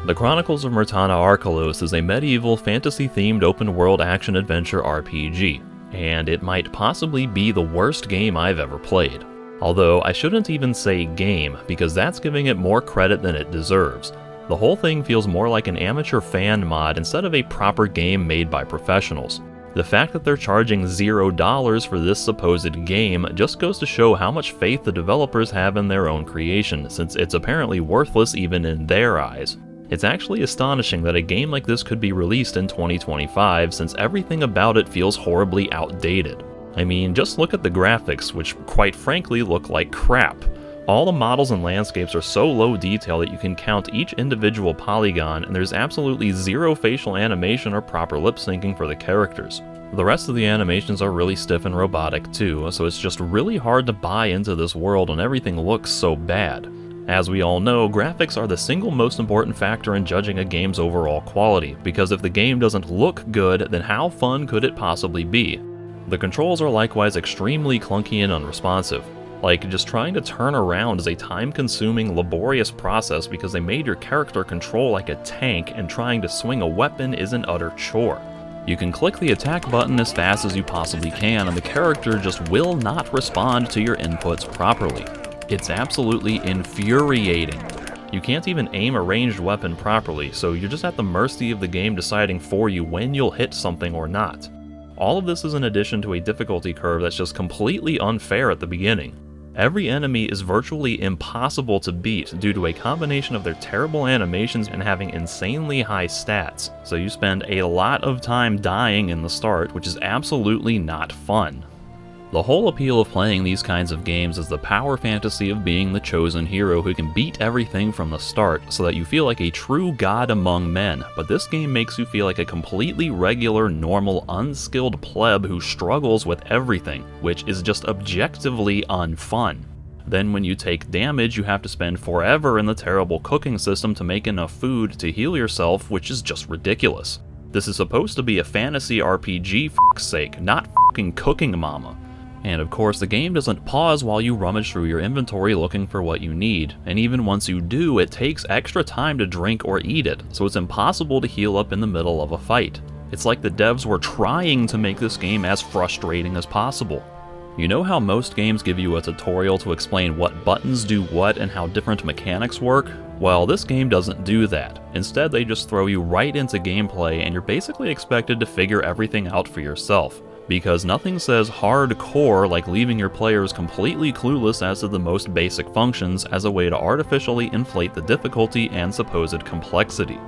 The Chronicles of Myrtana Archolos is a medieval fantasy-themed open-world action-adventure RPG, and it might possibly be the worst game I've ever played. Although, I shouldn't even say game, because that's giving it more credit than it deserves. The whole thing feels more like an amateur fan mod instead of a proper game made by professionals. The fact that they're charging $0 for this supposed game just goes to show how much faith the developers have in their own creation, since it's apparently worthless even in their eyes. It's actually astonishing that a game like this could be released in 2025, since everything about it feels horribly outdated. I mean, just look at the graphics, which quite frankly look like crap. All the models and landscapes are so low detail that you can count each individual polygon, and there's absolutely zero facial animation or proper lip syncing for the characters. The rest of the animations are really stiff and robotic too, so it's just really hard to buy into this world when everything looks so bad. As we all know, graphics are the single most important factor in judging a game's overall quality, because if the game doesn't look good, then how fun could it possibly be? The controls are likewise extremely clunky and unresponsive. Like, just trying to turn around is a time-consuming, laborious process because they made your character control like a tank, and trying to swing a weapon is an utter chore. You can click the attack button as fast as you possibly can, and the character just will not respond to your inputs properly. It's absolutely infuriating. You can't even aim a ranged weapon properly, so you're just at the mercy of the game deciding for you when you'll hit something or not. All of this is in addition to a difficulty curve that's just completely unfair at the beginning. Every enemy is virtually impossible to beat due to a combination of their terrible animations and having insanely high stats, so you spend a lot of time dying in the start, which is absolutely not fun. The whole appeal of playing these kinds of games is the power fantasy of being the chosen hero who can beat everything from the start so that you feel like a true god among men, but this game makes you feel like a completely regular, normal, unskilled pleb who struggles with everything, which is just objectively unfun. Then when you take damage, you have to spend forever in the terrible cooking system to make enough food to heal yourself, which is just ridiculous. This is supposed to be a fantasy RPG, for fuck's sake, not fucking Cooking Mama. And of course, the game doesn't pause while you rummage through your inventory looking for what you need, and even once you do, it takes extra time to drink or eat it, so it's impossible to heal up in the middle of a fight. It's like the devs were trying to make this game as frustrating as possible. You know how most games give you a tutorial to explain what buttons do what and how different mechanics work? Well, this game doesn't do that. Instead, they just throw you right into gameplay, and you're basically expected to figure everything out for yourself. Because nothing says hardcore like leaving your players completely clueless as to the most basic functions as a way to artificially inflate the difficulty and supposed complexity.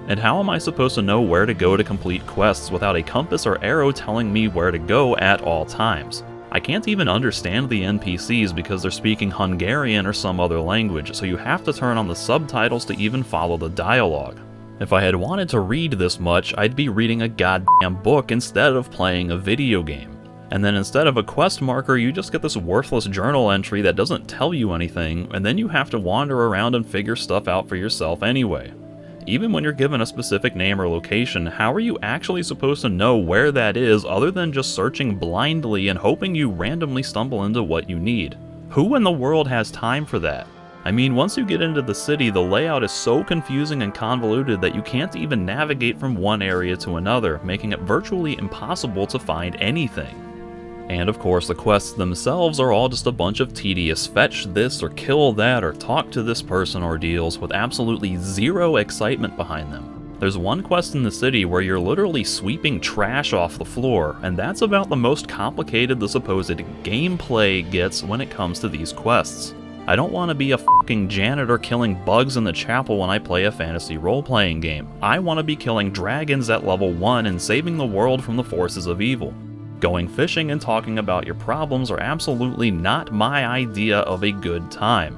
And how am I supposed to know where to go to complete quests without a compass or arrow telling me where to go at all times? I can't even understand the NPCs because they're speaking Hungarian or some other language, so you have to turn on the subtitles to even follow the dialogue. If I had wanted to read this much, I'd be reading a goddamn book instead of playing a video game. And then instead of a quest marker, you just get this worthless journal entry that doesn't tell you anything, and then you have to wander around and figure stuff out for yourself anyway. Even when you're given a specific name or location, how are you actually supposed to know where that is other than just searching blindly and hoping you randomly stumble into what you need? Who in the world has time for that? I mean, once you get into the city, the layout is so confusing and convoluted that you can't even navigate from one area to another, making it virtually impossible to find anything. And of course, the quests themselves are all just a bunch of tedious fetch this or kill that or talk to this person ordeals with absolutely zero excitement behind them. There's one quest in the city where you're literally sweeping trash off the floor, and that's about the most complicated the supposed gameplay gets when it comes to these quests. I don't want to be a fucking janitor killing bugs in the chapel when I play a fantasy role-playing game. I want to be killing dragons at level 1 and saving the world from the forces of evil. Going fishing and talking about your problems are absolutely not my idea of a good time.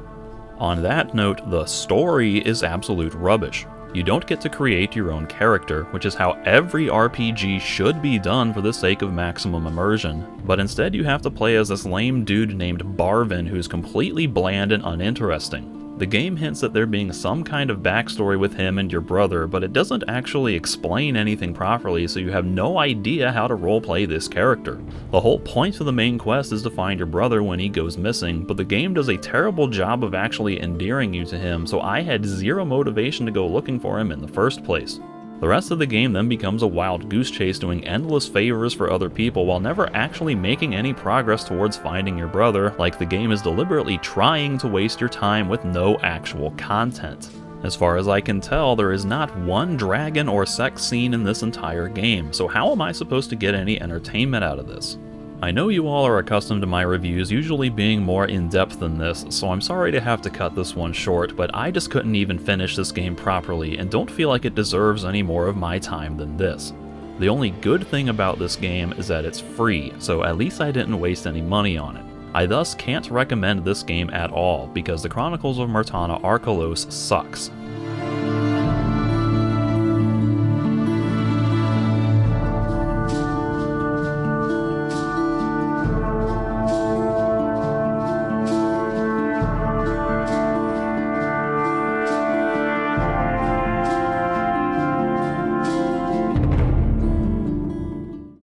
On that note, the story is absolute rubbish. You don't get to create your own character, which is how every RPG should be done for the sake of maximum immersion, but instead you have to play as this lame dude named Barvin who's completely bland and uninteresting. The game hints at there being some kind of backstory with him and your brother, but it doesn't actually explain anything properly, so you have no idea how to roleplay this character. The whole point of the main quest is to find your brother when he goes missing, but the game does a terrible job of actually endearing you to him, so I had zero motivation to go looking for him in the first place. The rest of the game then becomes a wild goose chase doing endless favors for other people while never actually making any progress towards finding your brother, like the game is deliberately trying to waste your time with no actual content. As far as I can tell, there is not one dragon or sex scene in this entire game, so how am I supposed to get any entertainment out of this? I know you all are accustomed to my reviews usually being more in-depth than this, so I'm sorry to have to cut this one short, but I just couldn't even finish this game properly and don't feel like it deserves any more of my time than this. The only good thing about this game is that it's free, so at least I didn't waste any money on it. I thus can't recommend this game at all, because the Chronicles of Myrtana Archolos sucks.